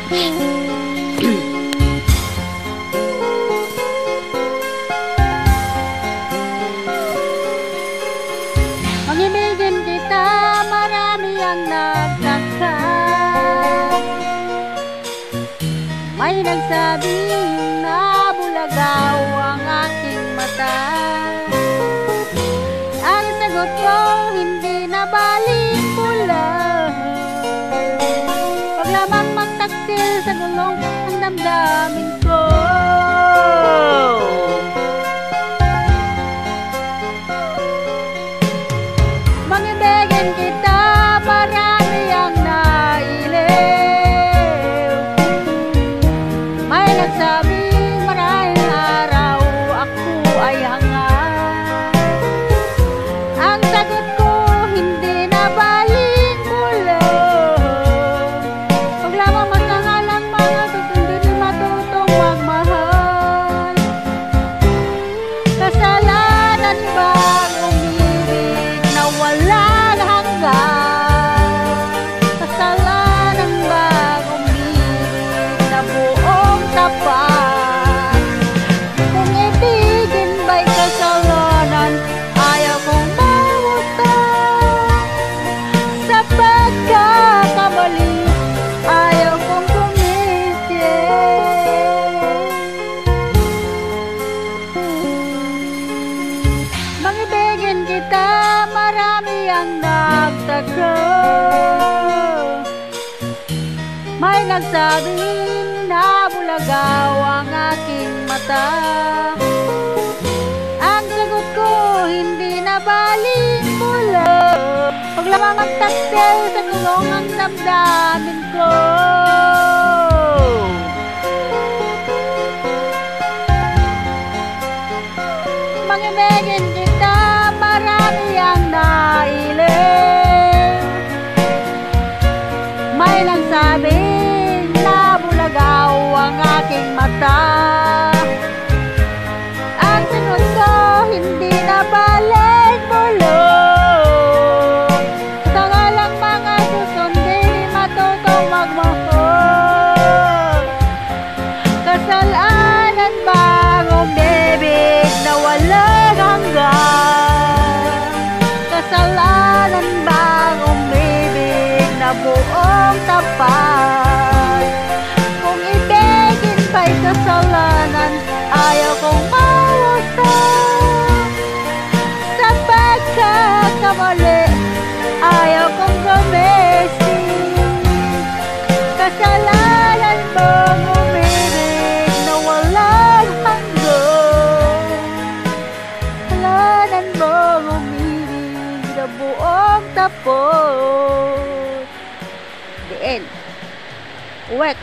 Pag-ibigin kita, marami ang nagtaka. May nagsabing nabulagaw ang aking mata. Ang sagot ko, hindi na baling pula. Pag lamang magtaksil sa gulong ang damdamin ko. Mangibigin kita, marami ang nailiw. May nagsabing maraming araw ako ay hangat. Ang sagot ko, hindi na baling bulong. Pag lamang magkangalang mga hindi matutong magmahal. Kasalanan bang umirig na walang hanggan? Kasalanan bang umirig na buong tapat? Kung ibigin ba'y kasalanan, ayaw kong mawutang. Sa pagkakamali, ayaw kong gumising. Mangibigin kita, marami ang nagtaka. May nagsabing nabulagaw ang aking mata. Ang sagot ko, hindi na baling pula. Pag lamang magtaksil sa gulong ang damdamin ko. Mangibigin kita, marami ang nailiw. May nagsabing nabulagaw ang aking mata. Ang sagot ko, hindi na balik bulong. Sa ngalang mga susundin, matutong magmahal. Kasalanan bang umibig na walang hanggan? Kasalanan bang umibig na buong tapat? Kung ibigin ba'y kasalanan, ayaw kong mawutang. Sa pagkakamali, ayaw kong gumising. Kasalanan bang umibig na walang hanggan? Kasalanan bang umibig na buong tapos? The end. Wet.